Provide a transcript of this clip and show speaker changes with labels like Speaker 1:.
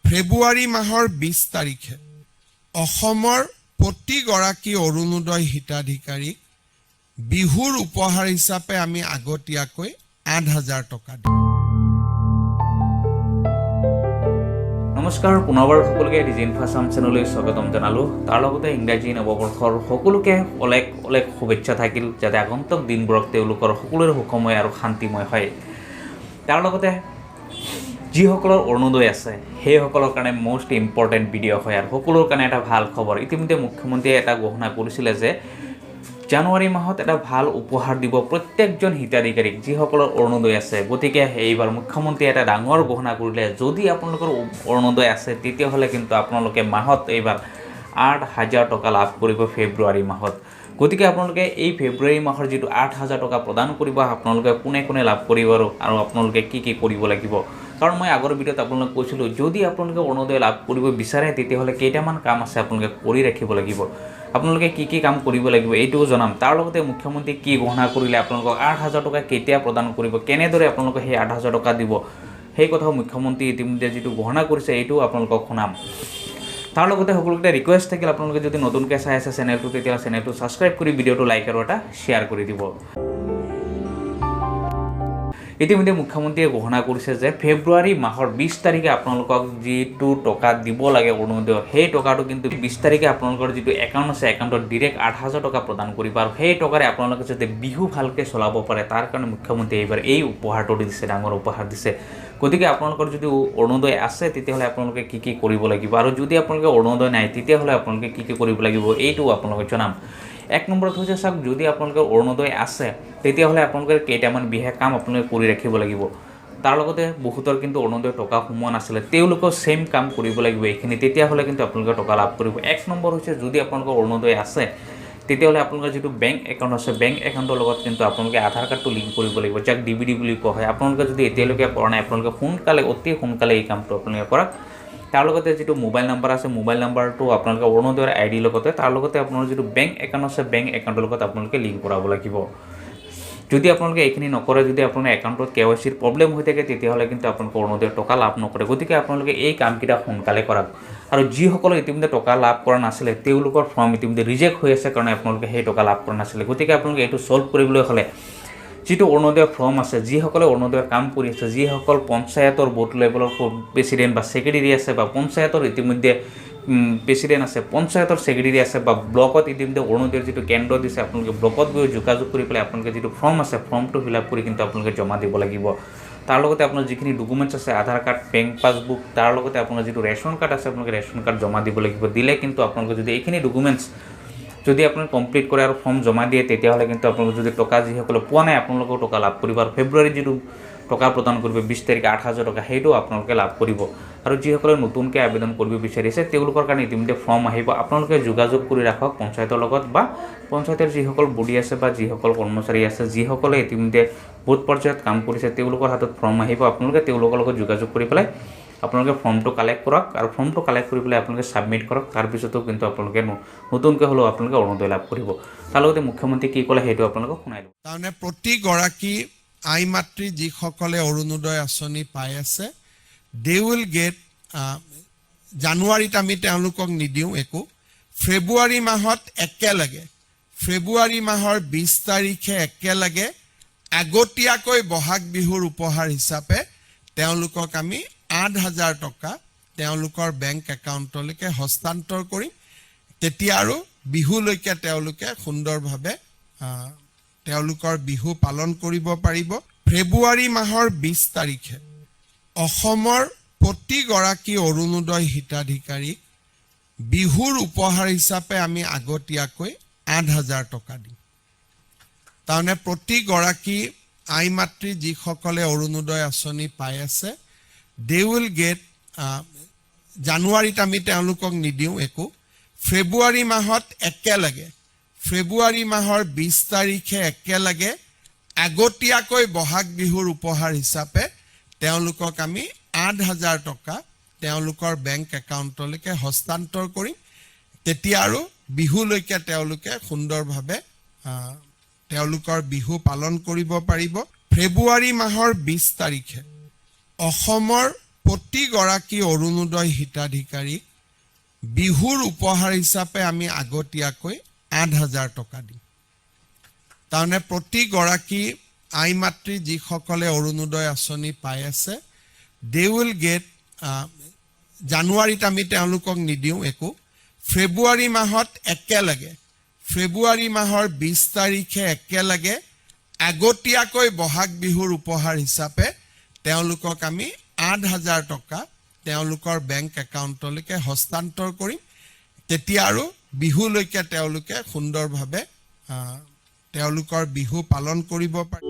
Speaker 1: ফেব্ৰুৱাৰী মাহৰ 20 তাৰিখে অসমৰ প্ৰতিগৰাকী অৰুণোদয় হিতাধিকাৰীক বিহুৰ উপহাৰ হিচাপে আমি আগতীয়াকৈ ৮,০০০ টকা দিম।
Speaker 2: নমস্কাৰ, পুনৰবাৰ সকলোকে ডিজাইন ফাৰ্ম চেনেললৈ স্বাগতম জনালোঁ। তাৰ লগতে ইংৰাজী নৱবৰ্ষৰ সকলোকে অলেখ অলেখ শুভেচ্ছা থাকিল, যাতে আগন্তুক দিনবোৰত তেওঁলোকৰ সকলোৰে সুখময় আৰু শান্তিময় হয়। তাৰ লগতে যিসকলৰ অৰুণোদয় আছে সেইসকলৰ কাৰণে মষ্ট ইম্পৰ্টেণ্ট ভিডিঅ' হয় আৰু সকলোৰ কাৰণে এটা ভাল খবৰ। ইতিমধ্যে মুখ্যমন্ত্ৰীয়ে এটা ঘোষণা কৰিছিলে যে জানুৱাৰী মাহত এটা ভাল উপহাৰ দিব প্ৰত্যেকজন হিতাধিকাৰীক যিসকলৰ অৰুণোদয় আছে। গতিকে এইবাৰ মুখ্যমন্ত্ৰীয়ে এটা ডাঙৰ ঘোষণা কৰিলে, যদি আপোনালোকৰ অৰুণোদয় আছে তেতিয়াহ'লে কিন্তু আপোনালোকে মাহত এইবাৰ ৮,০০০ টকা লাভ কৰিব ফেব্ৰুৱাৰী মাহত। গতিকে আপোনালোকে এই ফেব্ৰুৱাৰী মাহৰ যিটো ৮,০০০ টকা প্ৰদান কৰিব, আপোনালোকে কোনে কোনে লাভ কৰিব আৰু আপোনালোকে কি কি কৰিব লাগিব। কাৰণ মই আগৰ ভিডিঅ'ত আপোনালোকক কৈছিলোঁ, যদি আপোনালোকে অৰুণোদয় লাভ কৰিব বিচাৰে তেতিয়াহ'লে কেইটামান কাম আছে আপোনালোকে কৰি ৰাখিব লাগিব। আপোনালোকে কি কি কাম কৰিব লাগিব এইটোও জনাম। তাৰ লগতে মুখ্যমন্ত্ৰী কি ঘোষণা কৰিলে, আপোনালোকক ৮,০০০ টকা কেতিয়া প্ৰদান কৰিব, কেনেদৰে আপোনালোকে সেই ৮,০০০ টকা দিব, সেই কথাও মুখ্যমন্ত্ৰী ইতিমধ্যে যিটো ঘোষণা কৰিছে এইটোও আপোনালোকক শুনাম। তাৰ লগতে সকলোকে ৰিকুৱেষ্ট থাকিল, আপোনালোকে যদি নতুনকৈ চাই আছে চেনেলটো, তেতিয়াহ'লে চেনেলটো ছাবস্ক্ৰাইব কৰি ভিডিঅ'টো লাইক আৰু এটা শ্বেয়াৰ কৰি দিব। ইতিমধ্যে মুখ্যমন্ত্ৰীয়ে ঘোষণা কৰিছে যে ফেব্ৰুৱাৰী মাহৰ 20 তাৰিখে আপোনালোকক যিটো টকা দিব লাগে অৰুণোদয়, সেই টকাটো কিন্তু 20 তাৰিখে আপোনালোকৰ যিটো একাউণ্ট আছে একাউণ্টত ডিৰেক্ট ৮,০০০ টকা প্ৰদান কৰিব। আৰু সেই টকাৰে আপোনালোকে যাতে বিহু ভালকৈ চলাব পাৰে, তাৰ কাৰণে মুখ্যমন্ত্ৰীয়ে এইবাৰ এই উপহাৰটো দিছে, ডাঙৰ উপহাৰ দিছে। গতিকে আপোনালোকৰ যদি অৰুণোদয় আছে তেতিয়াহ'লে আপোনালোকে কি কি কৰিব লাগিব, আৰু যদি আপোনালোকে অৰুণোদয় নাই তেতিয়াহ'লে আপোনালোকে কি কি কৰিব লাগিব এইটোও আপোনালোকে জনাম। এক নম্বৰত হৈছে চাওক, যদি আপোনালোকৰ অৰুণোদয় আছে তেতিয়াহ'লে আপোনালোকে কেইটামান বিশেষ কাম আপোনালোকে কৰি ৰাখিব লাগিব। তাৰ লগতে বহুতৰ কিন্তু অৰুণোদয় টকা সোমোৱা নাছিলে, তেওঁলোকেও ছেইম কাম কৰিব লাগিব এইখিনি, তেতিয়াহ'লে কিন্তু আপোনালোকে টকা লাভ কৰিব। এক নম্বৰ হৈছে, যদি আপোনালোকৰ অৰুণোদয় আছে তেতিয়াহ'লে আপোনালোকৰ যিটো বেংক একাউণ্ট আছে, বেংক একাউণ্টৰ লগত কিন্তু আপোনালোকে আধাৰ কাৰ্ডটো লিংক কৰিব লাগিব, যাক DBD বুলি কোৱা হয়। আপোনালোকে যদি এতিয়ালৈকে কৰা নাই, আপোনালোকে সোনকালে, অতি সোনকালে এই কামটো আপোনালোকে কৰক। তাৰ লগতে যিটো মোবাইল নাম্বাৰ আছে, মোবাইল নাম্বাৰটো আপোনালোকে অৰুণোদয়ৰ ID লগতে, তাৰ লগতে আপোনাৰ যিটো বেংক একাউণ্ট আছে, বেংক একাউণ্টৰ লগত আপোনালোকে লিংক কৰাব লাগিব। যদি আপোনালোকে এইখিনি নকৰে, যদি আপোনাৰ একাউণ্টত KYCৰ প্ৰব্লেম হৈ থাকে, তেতিয়াহ'লে কিন্তু আপোনালোকে অৰুণোদয়ৰ টকা লাভ নকৰে। গতিকে আপোনালোকে এই কামকেইটা সোনকালে কৰক। আৰু যিসকলে ইতিমধ্যে টকা লাভ কৰা নাছিলে, তেওঁলোকৰ ফৰ্ম ইতিমধ্যে ৰিজেক্ট হৈ আছে কাৰণে আপোনালোকে সেই টকা লাভ কৰা নাছিলে। গতিকে আপোনালোকে এইটো ছল্ভ কৰিবলৈ হ'লে যিটো অৰুণোদয় ফৰ্ম আছে, যিসকলে অৰুণোদয়ৰ কাম কৰি আছে, যিসকল পঞ্চায়তৰ বুথ লেভেলৰ প্ৰেচিডেণ্ট বা ছেক্ৰেটেৰী আছে, বা পঞ্চায়তৰ ইতিমধ্যে প্ৰেচিডেণ্ট আছে, পঞ্চায়তৰ ছেক্ৰেটেৰী আছে, বা ব্লকত ইতিমধ্যে অৰুণোদয়ৰ যিটো কেন্দ্ৰ দিছে, আপোনালোকে ব্লকত গৈ যোগাযোগ কৰি পেলাই আপোনালোকে যিটো ফৰ্ম আছে, ফৰ্মটো ফিল আপ কৰি কিন্তু আপোনালোকে জমা দিব লাগিব। তাৰ লগতে আপোনাৰ যিখিনি ডকুমেণ্টছ আছে, আধাৰ কাৰ্ড, বেংক পাছবুক, তাৰ লগতে আপোনাৰ যিটো ৰেচন কাৰ্ড আছে, আপোনালোকে ৰেচন কাৰ্ড জমা দিব লাগিব। দিলে কিন্তু আপোনালোকে যদি এইখিনি ডকুমেণ্টছ যদি আপোনালোকে কমপ্লিট কৰে আৰু ফৰ্ম জমা দিয়ে, তেতিয়াহ'লে কিন্তু আপোনালোকে যদি টকা যিসকলে পোৱা নাই, আপোনালোকেও টকা লাভ কৰিব। আৰু ফেব্ৰুৱাৰীত যিটো টকা প্ৰদান কৰিব 20 তাৰিখে ৮,০০০ টকা, সেইটো আপোনালোকে লাভ কৰিব। আৰু যিসকলে নতুনকৈ আবেদন কৰিব বিচাৰিছে, তেওঁলোকৰ কাৰণে ইতিমধ্যে ফৰ্ম আহিব। আপোনালোকে যোগাযোগ কৰি ৰাখক পঞ্চায়তৰ লগত, বা পঞ্চায়তৰ যিসকল বডি আছে বা যিসকল কৰ্মচাৰী আছে, যিসকলে ইতিমধ্যে বুথ পৰ্যায়ত কাম কৰিছে, তেওঁলোকৰ হাতত ফৰ্ম আহিব। আপোনালোকে তেওঁলোকৰ লগত যোগাযোগ কৰি পেলাই আপোনালোকে ফৰ্মটো কালেক্ট কৰক, আৰু ফৰ্মটো কালেক্ট কৰি পেলাই আপোনালোকে ছাবমিট কৰক। তাৰপিছতো কিন্তু আপোনালোকে নতুনকৈ হ'লেও আপোনালোকে অৰুণোদয় লাভ কৰিব। তাৰ লগতে মুখ্যমন্ত্ৰী কি ক'লে সেইটো আপোনালোকক শুনাই দিব।
Speaker 1: তাৰমানে প্ৰতিগৰাকী আই মাতৃ যিসকলে অৰুণোদয় আঁচনি পাই আছে, দে উইল গেট, জানুৱাৰীত আমি তেওঁলোকক নিদিওঁ একো, ফেব্ৰুৱাৰী মাহত একেলগে, ফেব্ৰুৱাৰী মাহৰ 20 তাৰিখে একেলগে আগতীয়াকৈ বহাগ বিহুৰ উপহাৰ হিচাপে তেওঁলোকক আমি ৮,০০০ টকা তেওঁলোকৰ বেংক একাউণ্টলৈকে হস্তান্তৰ কৰিম। তেতিয়া আৰু বিহুলৈকে তেওঁলোকে সুন্দৰভাৱে তেওঁলোকৰ বিহু পালন কৰিব পাৰিব। ফেব্ৰুৱাৰী মাহৰ 20 তাৰিখে অসমৰ প্ৰতিগৰাকী অৰুণোদয় হিতাধিকাৰীক বিহুৰ উপহাৰ হিচাপে আমি আগতীয়াকৈ ৮,০০০ টকা দিম। তাৰমানে প্ৰতিগৰাকী আই মাতৃ যিসকলে অৰুণোদয় আঁচনি পাই আছে, দে উইল গেট, জানুৱাৰীত আমি তেওঁলোকক নিদিওঁ একো, ফেব্ৰুৱাৰী মাহত একেলগে, ফেব্ৰুৱাৰী মাহৰ 20 তাৰিখে একেলগে আগতীয়াকৈ বহাগ বিহুৰ উপহাৰ হিচাপে তেওঁলোকক আমি ৮,০০০ টকা তেওঁলোকৰ বেংক একাউণ্টলৈকে হস্তান্তৰ কৰিম। তেতিয়া আৰু বিহুলৈকে তেওঁলোকে সুন্দৰভাৱে তেওঁলোকৰ বিহু পালন কৰিব পাৰিব। ফেব্ৰুৱাৰী মাহৰ 20 তাৰিখে অসমৰ প্ৰতিগৰাকী অৰুণোদয় হিতাধিকাৰীক বিহুৰ উপহাৰ হিচাপে আমি আগতীয়াকৈ ৮,০০০ টকা দিম। তাৰমানে প্ৰতিগৰাকী আই মাতৃ যিসকলে অৰুণোদয় আঁচনি পাই আছে, দে উইল গেট, জানুৱাৰীত আমি তেওঁলোকক নিদিওঁ একো, ফেব্ৰুৱাৰী মাহত একেলগে, ফেব্ৰুৱাৰী মাহৰ ২০ তাৰিখে একেলগে আগতীয়াকৈ বহাগ বিহুৰ উপহাৰ হিচাপে তেওঁলোকক আমি ৮,০০০ টকা তেওঁলোকৰ বেংক একাউণ্টলৈকে হস্তান্তৰ কৰিম। তেতিয়া আৰু বিহুলৈকে তেওঁলোকে সুন্দৰভাৱে তেওঁলোকৰ বিহু পালন কৰিব পাৰে।